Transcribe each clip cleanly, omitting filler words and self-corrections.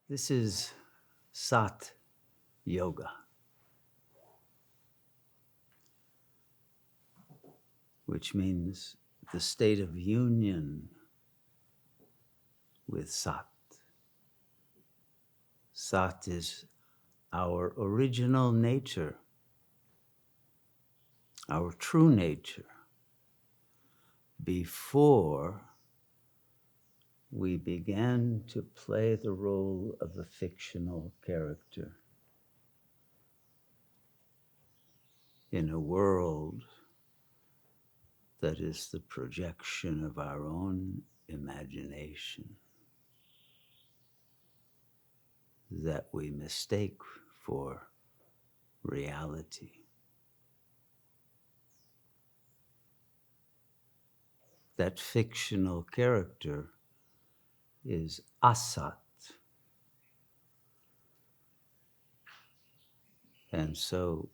This is Sat Yoga, which means the state of union with Sat. Sat is our original nature, our true nature, before we began to play the role of a fictional character in a world that is the projection of our own imagination that we mistake for reality. That fictional character is asat. And so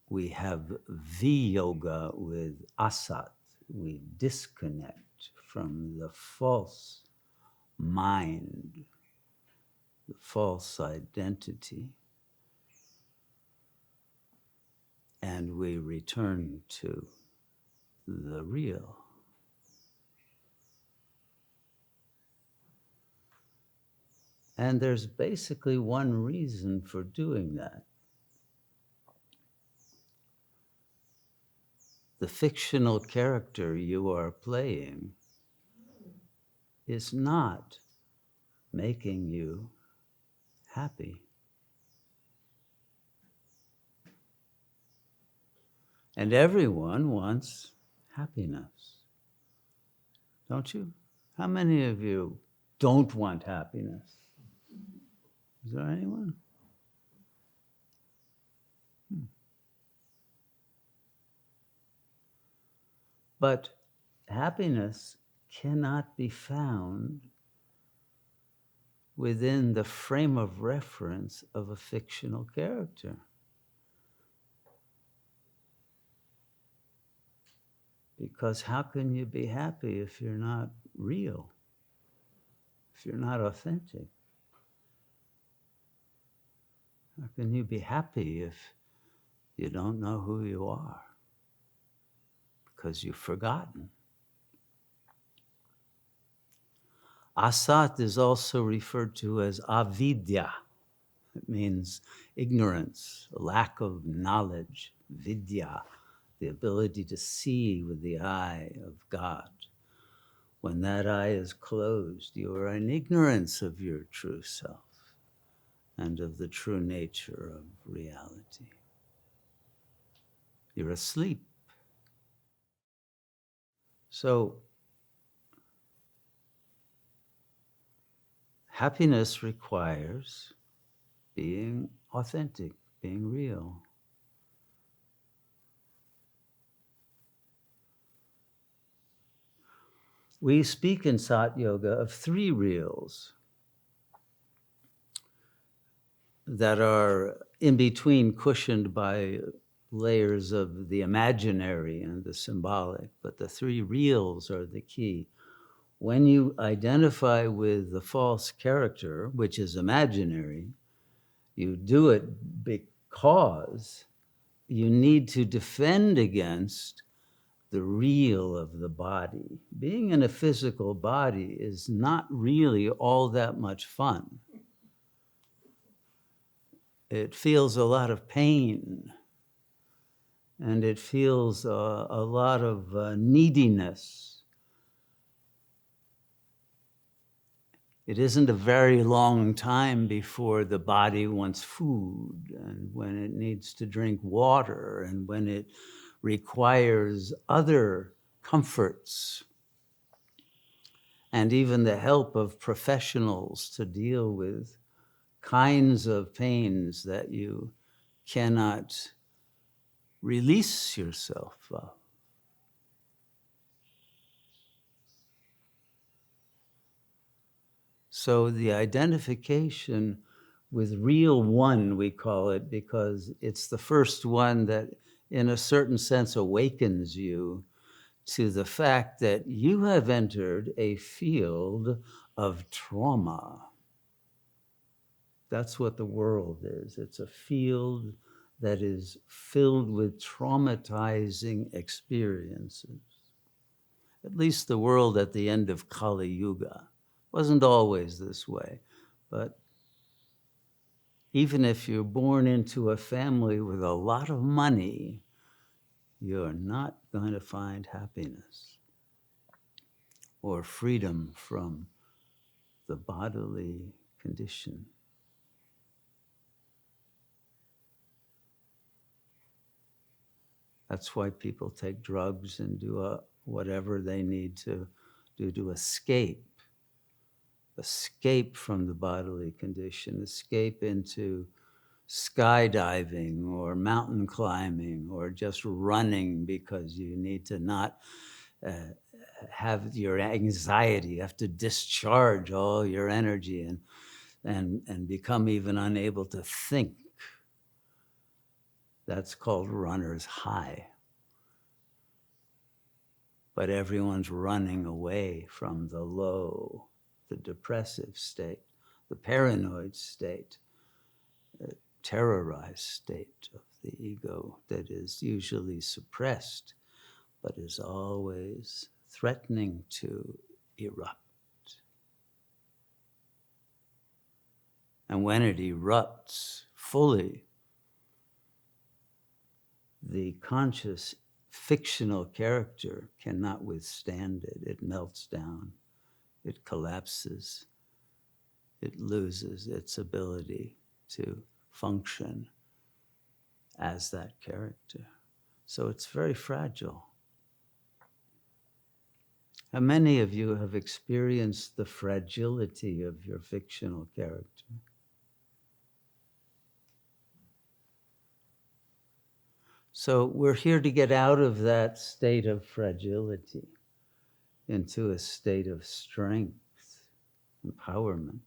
we have viyoga with asat. We disconnect from the false mind, the false identity, and we return to the real. And there's basically one reason for doing that. The fictional character you are playing is not making you happy. And everyone wants happiness, don't you? How many of you don't want happiness? Is there anyone? But happiness cannot be found within the frame of reference of a fictional character. Because how can you be happy if you're not real, if you're not authentic? How can you be happy if you don't know who you are? Because you've forgotten. Asat is also referred to as avidya. It means ignorance, a lack of knowledge, vidya, the ability to see with the eye of God. When that eye is closed, you are in ignorance of your true self and of the true nature of reality. You're asleep. So, happiness requires being authentic, being real. We speak in Sat Yoga of three reals that are in between, cushioned by layers of the imaginary and the symbolic, but the three reals are the key. When you identify with the false character, which is imaginary, you do it because you need to defend against the real of the body. Being in a physical body is not really all that much fun. It feels a lot of pain, and it feels a lot of neediness. It isn't a very long time before the body wants food, and when it needs to drink water, and when it requires other comforts, and even the help of professionals to deal with kinds of pains that you cannot release yourself of. So the identification with real one, we call it, because it's the first one that in a certain sense awakens you to the fact that you have entered a field of trauma. That's what the world is. It's a field that is filled with traumatizing experiences. At least the world at the end of Kali Yuga wasn't always this way. But even if you're born into a family with a lot of money, you're not going to find happiness or freedom from the bodily condition. That's why people take drugs and do whatever they need to do to escape from the bodily condition, escape into skydiving or mountain climbing or just running because you need to not have your anxiety. You have to discharge all your energy and become even unable to think. That's called runner's high. But everyone's running away from the low, the depressive state, the paranoid state, the terrorized state of the ego that is usually suppressed, but is always threatening to erupt. And when it erupts fully, the conscious fictional character cannot withstand it. It melts down. It collapses. It loses its ability to function as that character. So it's very fragile. How many of you have experienced the fragility of your fictional character? So we're here to get out of that state of fragility into a state of strength, empowerment,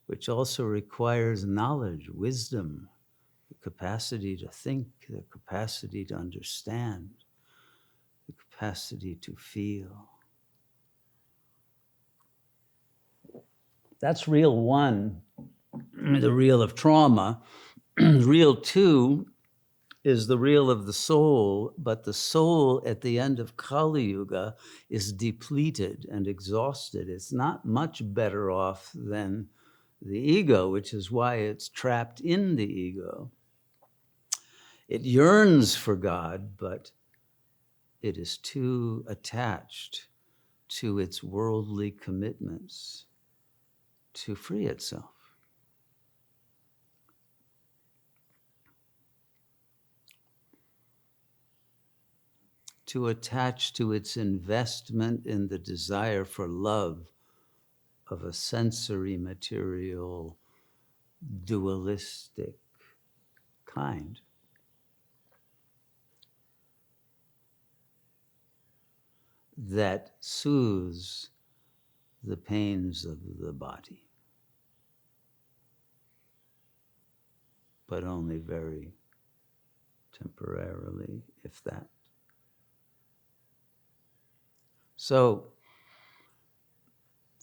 which also requires knowledge, wisdom, the capacity to think, the capacity to understand, the capacity to feel. That's real one, the real of trauma. Real two is the real of the soul, but the soul at the end of Kali Yuga is depleted and exhausted. It's not much better off than the ego, which is why it's trapped in the ego. It yearns for God, but it is too attached to its worldly commitments to free itself. To attach to its investment in the desire for love of a sensory, material, dualistic kind. That soothes the pains of the body, but only very temporarily, if that. So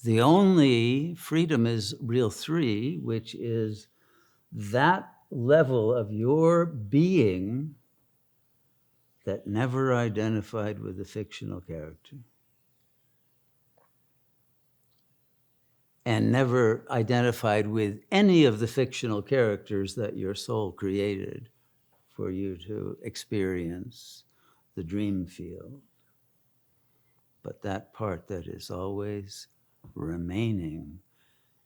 the only freedom is real three, which is that level of your being that never identified with the fictional character and never identified with any of the fictional characters that your soul created for you to experience the dream field. But that part that is always remaining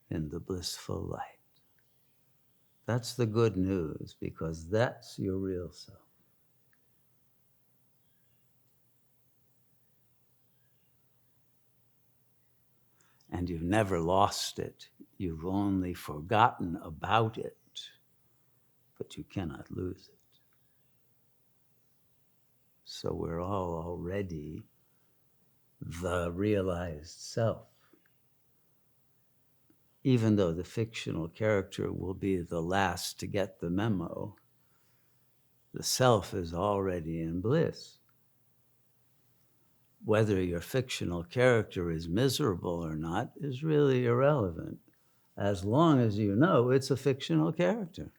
in the blissful light. That's the good news, because that's your real self. And you've never lost it. You've only forgotten about it, but you cannot lose it. So we're all already the realized self. Even though the fictional character will be the last to get the memo, the self is already in bliss. Whether your fictional character is miserable or not is really irrelevant. as long as you know it's a fictional character.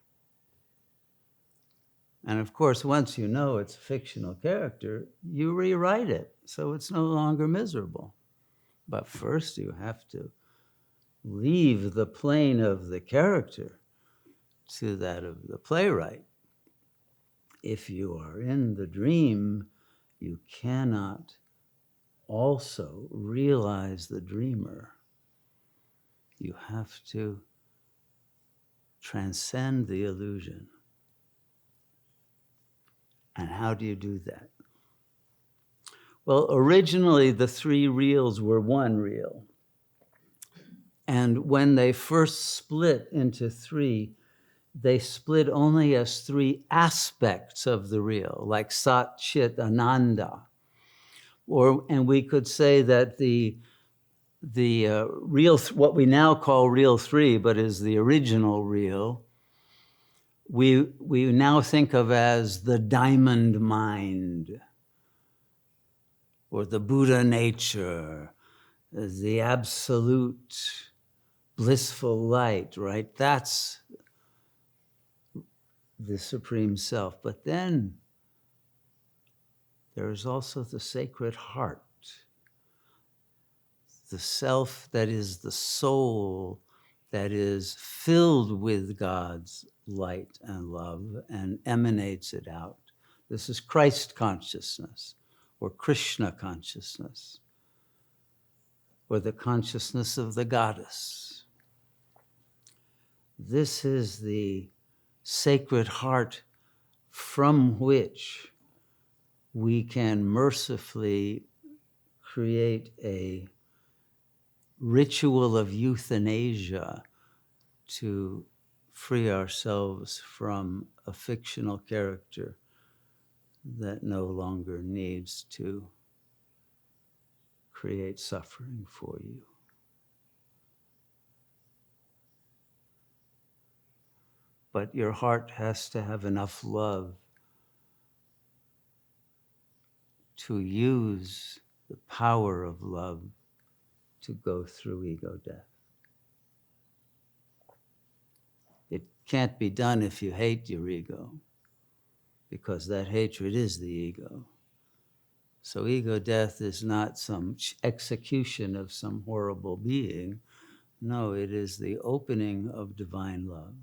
And of course, once you know it's a fictional character, you rewrite it so it's no longer miserable. But first you have to leave the plane of the character to that of the playwright. If you are in the dream, you cannot also realize the dreamer. You have to transcend the illusion. And how do you do that? Well, originally the three reels were one reel. And when they first split into three, they split only as three aspects of the reel, like Sat, Chit, Ananda. And we could say that the reel, what we now call reel 3, but is the original reel, we now think of as the diamond mind, or the Buddha nature, the absolute blissful light, right? That's the Supreme Self. But then there is also the sacred heart, the self that is the soul that is filled with God's light and love and emanates it out. This is Christ consciousness or Krishna consciousness or the consciousness of the goddess. This is the sacred heart from which we can mercifully create a ritual of euthanasia to free ourselves from a fictional character that no longer needs to create suffering for you. But your heart has to have enough love to use the power of love to go through ego death. It can't be done if you hate your ego, because that hatred is the ego. So ego death is not some execution of some horrible being. No, it is the opening of divine love.